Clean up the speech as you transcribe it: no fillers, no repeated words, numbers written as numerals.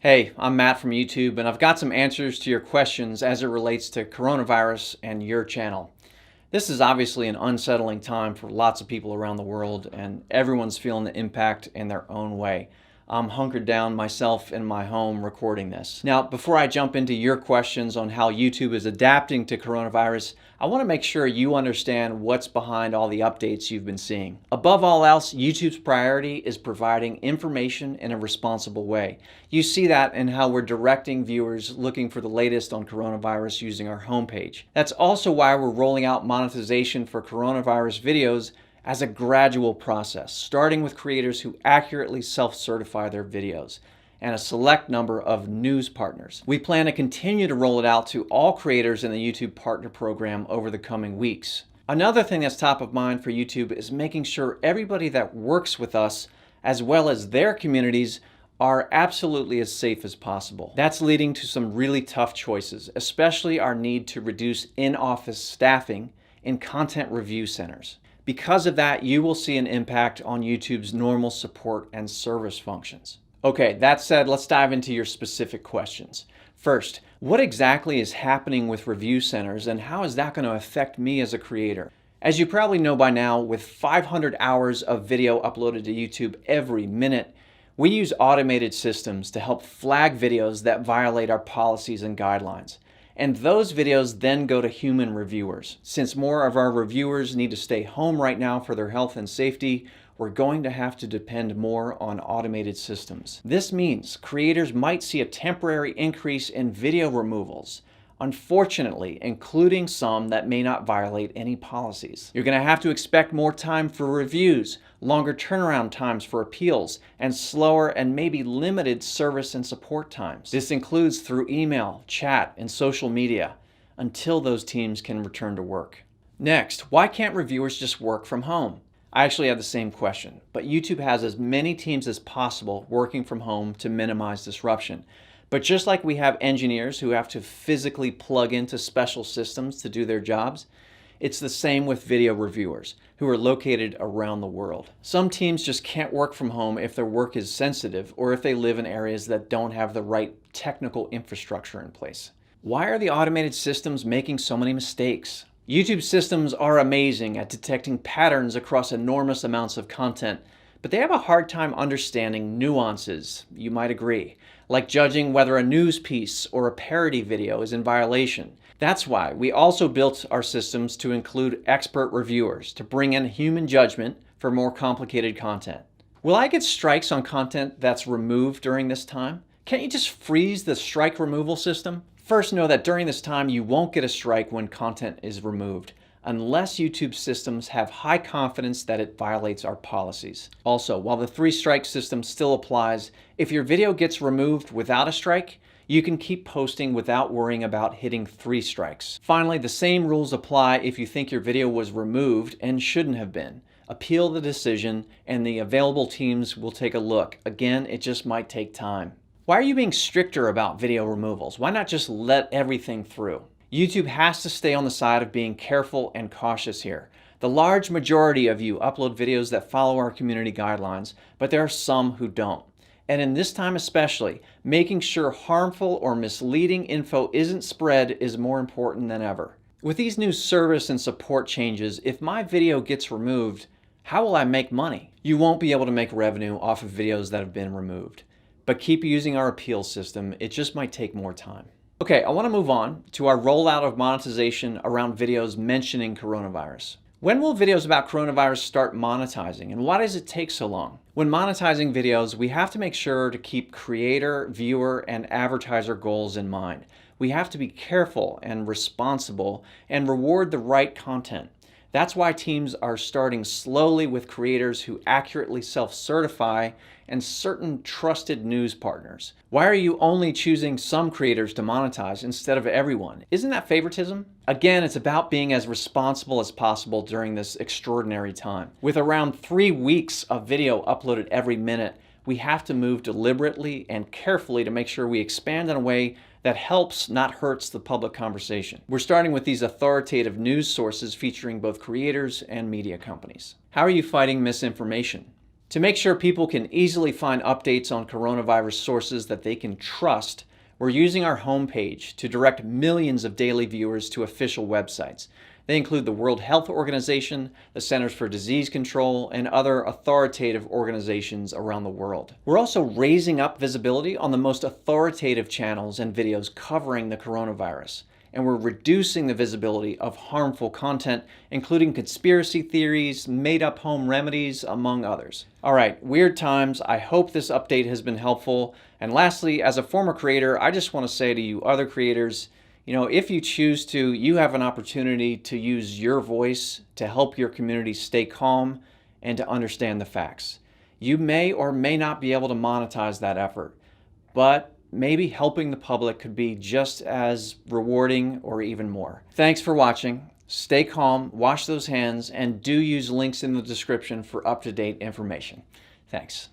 Hey, I'm Matt from YouTube, and I've got some answers to your questions as it relates to coronavirus and your channel. This is obviously an unsettling time for lots of people around the world, and everyone's feeling the impact in their own way. I'm hunkered down myself in my home recording this. Now, before I jump into your questions on how YouTube is adapting to coronavirus, I want to make sure you understand what's behind all the updates you've been seeing. Above all else, YouTube's priority is providing information in a responsible way. You see that in how we're directing viewers looking for the latest on coronavirus using our homepage. That's also why we're rolling out monetization for coronavirus videos as a gradual process, starting with creators who accurately self-certify their videos and a select number of news partners. We plan to continue to roll it out to all creators in the YouTube Partner Program over the coming weeks. Another thing that's top of mind for YouTube is making sure everybody that works with us, as well as their communities, are absolutely as safe as possible. That's leading to some really tough choices, especially our need to reduce in-office staffing in content review centers. Because of that, you will see an impact on YouTube's normal support and service functions. Okay, that said, let's dive into your specific questions. First, what exactly is happening with review centers and how is that going to affect me as a creator? As you probably know by now, with 500 hours of video uploaded to YouTube every minute, we use automated systems to help flag videos that violate our policies and guidelines. And those videos then go to human reviewers. Since more of our reviewers need to stay home right now for their health and safety, we're going to have to depend more on automated systems. This means creators might see a temporary increase in video removals, unfortunately, including some that may not violate any policies. You're going to have to expect more time for reviews, longer turnaround times for appeals, and slower and maybe limited service and support times. This includes through email, chat, and social media, until those teams can return to work. Next, why can't reviewers just work from home? I actually have the same question, but YouTube has as many teams as possible working from home to minimize disruption. But just like we have engineers who have to physically plug into special systems to do their jobs, it's the same with video reviewers who are located around the world. Some teams just can't work from home if their work is sensitive or if they live in areas that don't have the right technical infrastructure in place. Why are the automated systems making so many mistakes? YouTube systems are amazing at detecting patterns across enormous amounts of content, but they have a hard time understanding nuances, you might agree, like judging whether a news piece or a parody video is in violation. That's why we also built our systems to include expert reviewers to bring in human judgment for more complicated content. Will I get strikes on content that's removed during this time? Can't you just freeze the strike removal system? First, know that during this time you won't get a strike when content is removed, unless YouTube systems have high confidence that it violates our policies. Also, while the 3-strike system still applies, if your video gets removed without a strike, you can keep posting without worrying about hitting 3 strikes. Finally, the same rules apply if you think your video was removed and shouldn't have been. Appeal the decision and the available teams will take a look. Again, it just might take time. Why are you being stricter about video removals? Why not just let everything through? YouTube has to stay on the side of being careful and cautious here. The large majority of you upload videos that follow our community guidelines, but there are some who don't. And in this time especially, making sure harmful or misleading info isn't spread is more important than ever. With these new service and support changes, if my video gets removed, how will I make money? You won't be able to make revenue off of videos that have been removed. But keep using our appeal system, it just might take more time. Okay, I want to move on to our rollout of monetization around videos mentioning coronavirus. When will videos about coronavirus start monetizing, and why does it take so long? When monetizing videos, we have to make sure to keep creator, viewer, and advertiser goals in mind. We have to be careful and responsible and reward the right content. That's why teams are starting slowly with creators who accurately self-certify and certain trusted news partners. Why are you only choosing some creators to monetize instead of everyone? Isn't that favoritism? Again, it's about being as responsible as possible during this extraordinary time. With around 3 weeks of video uploaded every minute, we have to move deliberately and carefully to make sure we expand in a way that helps, not hurts, the public conversation. We're starting with these authoritative news sources featuring both creators and media companies. How are you fighting misinformation? To make sure people can easily find updates on coronavirus sources that they can trust, we're using our homepage to direct millions of daily viewers to official websites. They include the World Health Organization, the Centers for Disease Control, and other authoritative organizations around the world. We're also raising up visibility on the most authoritative channels and videos covering the coronavirus. And we're reducing the visibility of harmful content, including conspiracy theories, made-up home remedies, among others. All right, weird times. I hope this update has been helpful. And lastly, as a former creator, I just want to say to you other creators, if you choose to, you have an opportunity to use your voice to help your community stay calm and to understand the facts. You may or may not be able to monetize that effort, but maybe helping the public could be just as rewarding or even more. Thanks for watching. Stay calm, wash those hands, and do use links in the description for up-to-date information. Thanks.